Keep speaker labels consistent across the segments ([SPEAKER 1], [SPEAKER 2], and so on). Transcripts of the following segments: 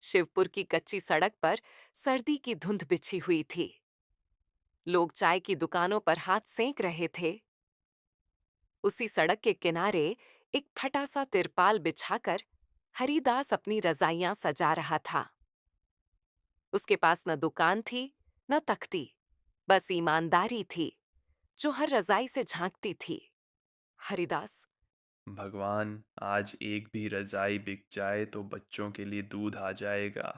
[SPEAKER 1] शिवपुर की कच्ची सड़क पर सर्दी की धुंध बिछी हुई थी। लोग चाय की दुकानों पर हाथ सेंक रहे थे। उसी सड़क के किनारे एक फटा सा तिरपाल बिछाकर हरिदास अपनी रजाइयां सजा रहा था। उसके पास न दुकान थी न तख्ती, बस ईमानदारी थी जो हर रजाई से झांकती थी। हरिदास,
[SPEAKER 2] भगवान, आज एक भी रजाई बिक जाए तो बच्चों के लिए दूध आ जाएगा।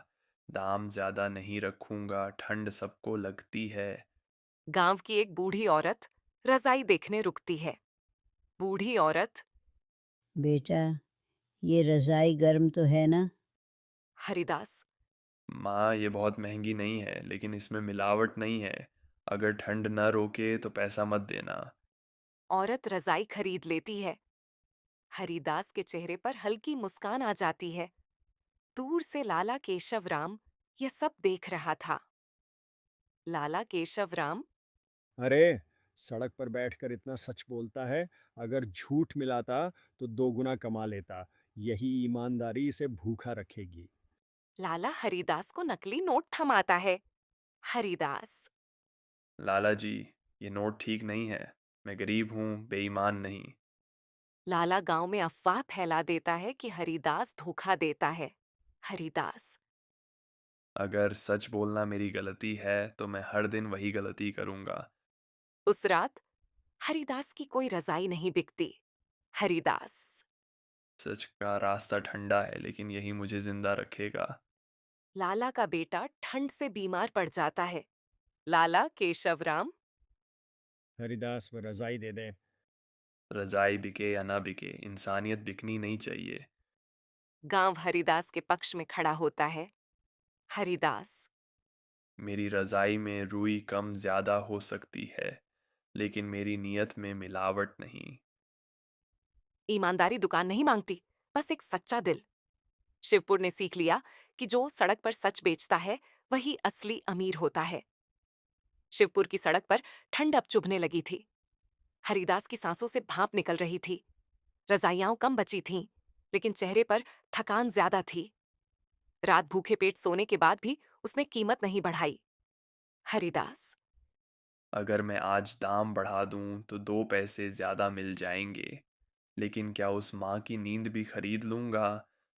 [SPEAKER 2] दाम ज्यादा नहीं रखूंगा, ठंड सबको लगती है।
[SPEAKER 1] गांव की एक बूढ़ी औरत रजाई देखने रुकती है। बूढ़ी औरत,
[SPEAKER 3] बेटा, ये रज़ाई गर्म तो है ना?
[SPEAKER 1] हरिदास,
[SPEAKER 2] माँ, ये बहुत महंगी नहीं है, लेकिन इसमें मिलावट नहीं है। अगर ठंड न रोके तो पैसा मत देना।
[SPEAKER 1] औरत रजाई खरीद लेती है। हरिदास के चेहरे पर हल्की मुस्कान आ जाती है। दूर से लाला केशवराम यह सब देख रहा था। लाला केशवराम,
[SPEAKER 4] अरे, सड़क पर बैठकर इतना सच बोलता है। अगर झूठ मिलाता तो 2 गुना कमा लेता। यही ईमानदारी इसे भूखा रखेगी।
[SPEAKER 1] लाला हरिदास को नकली नोट थमाता है। हरिदास,
[SPEAKER 2] लाला जी, ये नोट ठीक नहीं है। मैं गरीब हूँ, बेईमान नहीं।
[SPEAKER 1] लाला गांव में अफवाह फैला देता है कि हरिदास धोखा देता है। हरिदास,
[SPEAKER 2] अगर सच बोलना मेरी गलती है तो मैं हर दिन वही गलती करूंगा।
[SPEAKER 1] उस रात हरिदास की कोई रजाई नहीं बिकती। हरिदास,
[SPEAKER 2] सच का रास्ता ठंडा है, लेकिन यही मुझे जिंदा रखेगा।
[SPEAKER 1] लाला का बेटा ठंड से बीमार पड़ जाता है। लाला केशवराम,
[SPEAKER 4] हरिदास, वो रजाई दे दे।
[SPEAKER 2] रजाई बिके या ना बिके, इंसानियत बिकनी नहीं चाहिए।
[SPEAKER 1] गांव हरिदास के पक्ष में खड़ा होता है। हरिदास,
[SPEAKER 2] मेरी रजाई में रुई कम ज्यादा हो सकती है, लेकिन मेरी नीयत में मिलावट नहीं।
[SPEAKER 1] ईमानदारी दुकान नहीं मांगती, बस एक सच्चा दिल। शिवपुर ने सीख लिया कि जो सड़क पर सच बेचता है वही असली अमीर होता है। शिवपुर की सड़क पर ठंड अब चुभने लगी थी। हरिदास की सांसों से भाप निकल रही थी। रजाइयां कम बची थीं, लेकिन चेहरे पर थकान ज्यादा थी। रात भूखे पेट सोने के बाद भी उसने कीमत नहीं बढ़ाई। हरिदास,
[SPEAKER 2] अगर मैं आज दाम बढ़ा दूं तो 2 पैसे ज्यादा मिल जाएंगे, लेकिन क्या उस माँ की नींद भी खरीद लूंगा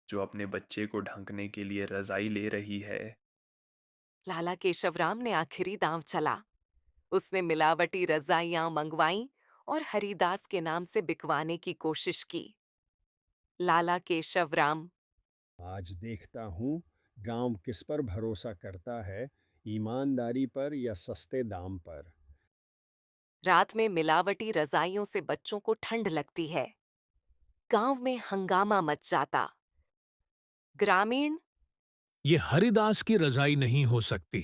[SPEAKER 2] जो अपने बच्चे को ढंकने के लिए रजाई ले रही है।
[SPEAKER 1] लाला केशवराम ने आखिरी दांव चला। उसने मिलावटी रजाइयां मंगवाईं और हरिदास के नाम से बिकवाने की कोशिश की। लाला केशवराम,
[SPEAKER 4] आज देखता हूँ गांव किस पर भरोसा करता है, ईमानदारी पर या सस्ते दाम पर।
[SPEAKER 1] रात में मिलावटी रजाइयों से बच्चों को ठंड लगती है। गांव में हंगामा मच जाता। ग्रामीण,
[SPEAKER 5] ये हरिदास की रजाई नहीं हो सकती।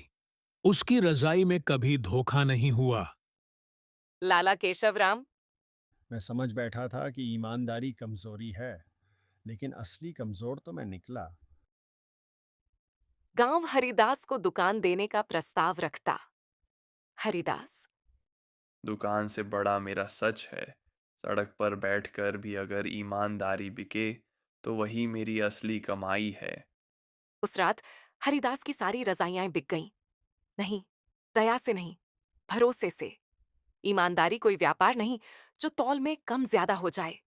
[SPEAKER 5] उसकी रजाई में कभी धोखा नहीं हुआ।
[SPEAKER 1] लाला केशवराम,
[SPEAKER 4] मैं समझ बैठा था कि ईमानदारी कमजोरी है, लेकिन असली कमजोर तो मैं निकला।
[SPEAKER 1] गांव हरिदास को दुकान देने का प्रस्ताव रखता। हरिदास,
[SPEAKER 2] दुकान से बड़ा मेरा सच है। सड़क पर बैठकर भी अगर ईमानदारी बिके तो वही मेरी असली कमाई है।
[SPEAKER 1] उस रात हरिदास की सारी रजाइयां बिक गईं। नहीं, दया से नहीं, भरोसे से। ईमानदारी कोई व्यापार नहीं जो तौल में कम ज्यादा हो जाए।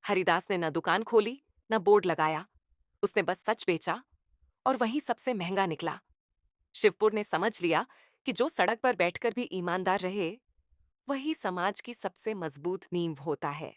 [SPEAKER 1] हरिदास ने न दुकान खोली न बोर्ड लगाया। उसने बस सच बेचा और वही सबसे महंगा निकला। शिवपुर ने समझ लिया कि जो सड़क पर बैठकर भी ईमानदार रहे वही समाज की सबसे मजबूत नींव होता है।